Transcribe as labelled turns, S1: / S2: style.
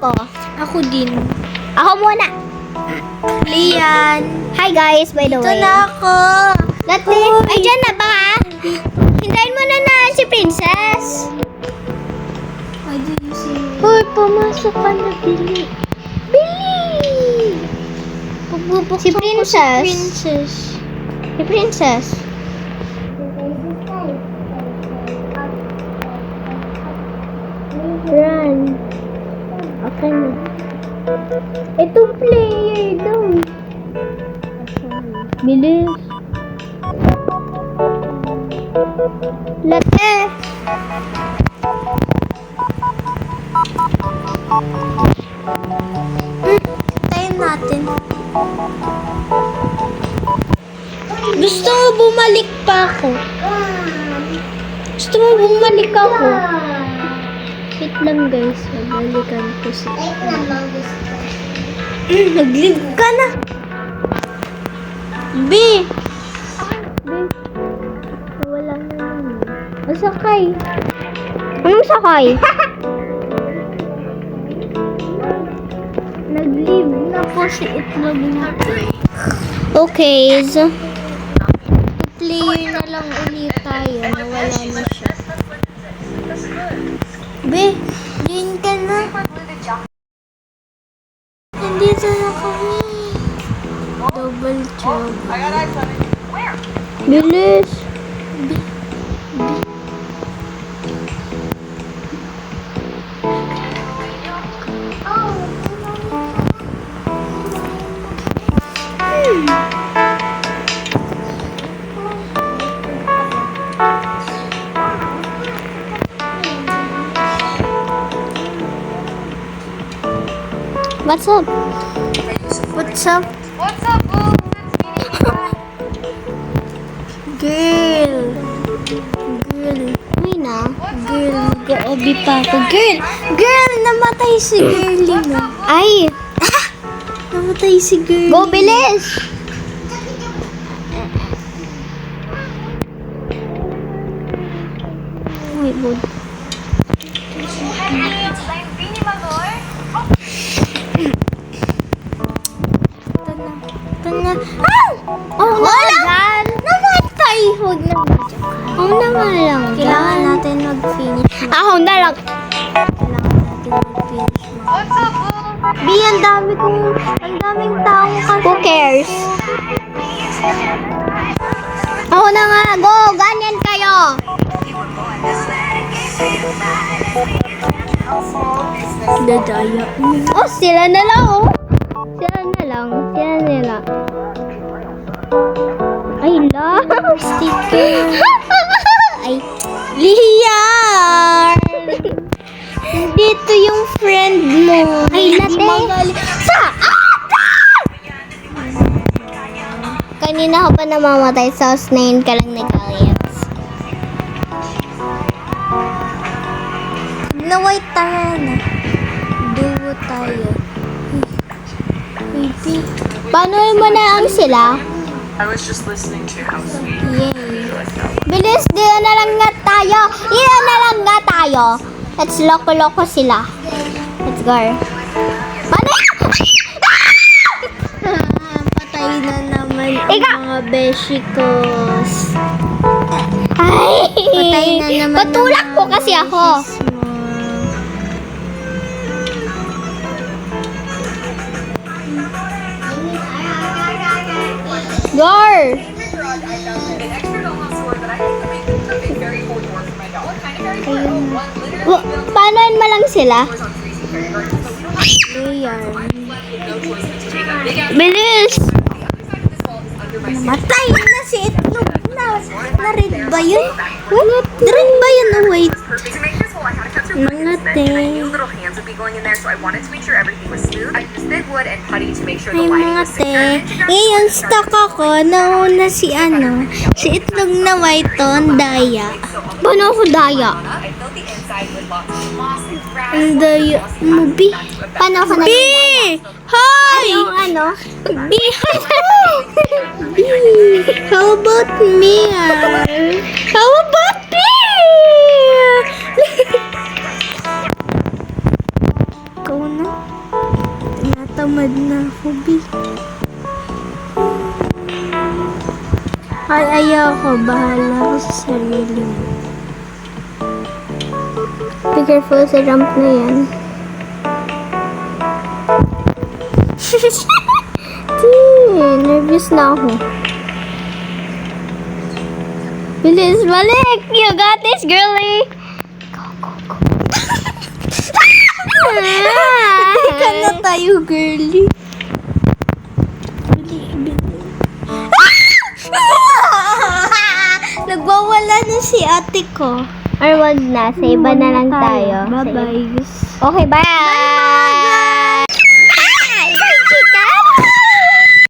S1: ako.
S2: Ako din.
S1: Ako muna.
S2: Lian.
S1: Hi guys, by the way.
S2: Ito na ako.
S1: Dati, ay dyan na ba? Hintayin mo na si Princess.
S2: Why do you say?
S1: Hoy, pumasok ka na, Billy. Billy! Si Princess.
S2: Princess.
S1: Si Princess. Run. Okay na. Ito player daw. Bilis. Late.
S2: Tayo natin. Gusto mo bumalik pa ako? Gusto mo bumalik ako? Wait lang guys, babalikan ko si nag-leave ka na. B! Wala na naman. Masakay.
S1: Anong sakay?
S2: Nag-leave na po si Itlog natin.
S1: Okay, so
S2: Player na lang ulit tayo. Nawala na siya. B! Join ka na. Nandito na kami. Double trouble.
S1: bilis. What's up?
S2: What's up?
S3: What's up, boo?
S2: Girl. Girl.
S1: Uy na.
S2: Girl. Mag-obi pa ako. Girl. Girl. Namatay si girlie mo.
S1: Ay,
S2: Namatay si girlie.
S1: go bilis. Uy, good.
S2: Ito na. Oh, wala. Namatay. Huwag na.
S1: Ako naman lang.
S2: Kailangan natin mag-finish.
S1: Ako na lang.
S2: Kailangan natin mag-finish.
S3: What's up, boo?
S2: B, ang daming taong kasi.
S1: Who cares? Ako na nga. Go! Ganyan kayo!
S2: Dadaya.
S1: Oh, sila na lang, oh. Sila na lang. Sila nila. Ay, love.
S2: Sticker.
S1: Ay,
S2: Lian! Dito yung friend mo.
S1: Ay, late.
S2: Sa!
S1: kanina ko pa namamatay sa house na yun ka lang nag-aliens.
S2: Na-white tayo na. Duo tayo. Baby.
S1: Paano mo na ang sila?
S3: I was just listening to how sweet
S2: Yay.
S1: Bilis, diyan na lang nga tayo. Diyan na lang nga tayo. Let's loko-loko sila. Let's go. Paano yan?
S2: Patay na naman ang
S1: Ika!
S2: mga beshikos.
S1: Ay!
S2: Patay na naman
S1: Patulak
S2: ang
S1: po
S2: mga
S1: kasi ako.
S2: beshis mo.
S1: Gar!
S3: an extra dollhouse sword that I think would make something very cool to work for my doll. Kind of very cool. One literally
S1: Paano mo lang sila?
S3: was on freezing very hard, so we don't have
S2: Lian.
S3: no choice but to take a big ass
S1: Bilis!
S3: on the other side of this wall is under my
S2: Matay na si Itlog na. Na-red ba yun? Red ba yun? Oh, wait.
S3: perfect. To make this hole, I had to cut through
S2: Mga
S3: pieces then, and I
S2: te.
S3: knew little hands would be going in there, so I wanted to make sure everything was smooth. I used thick wood and putty to make sure the
S2: Ay,
S3: lining
S2: mga
S3: was
S2: te.
S3: secure.
S2: Ngayon, stuck ako. Nauna si si Itlog na white on Daya.
S1: Paano ako daya?
S3: I filled the inside with lots of moss and grass.
S2: Ang Daya mo, B.
S1: Paano ako
S2: B!
S1: naging daya?
S2: Hi!
S1: Yung ano?
S2: B! B! How about me? How about me? Ikaw na. ako, B. Ay, ayoko. Bahala ako sa sarili mo.
S1: Be careful sa jump na yan. Nervous na ako. Bilis, balik! You got this, girlie! Go, go, go.
S2: Teka na tayo, girly. Nagwawala na si ate ko.
S1: Or wag na, sa iba na lang tayo.
S2: Bye-bye.
S1: Okay, bye!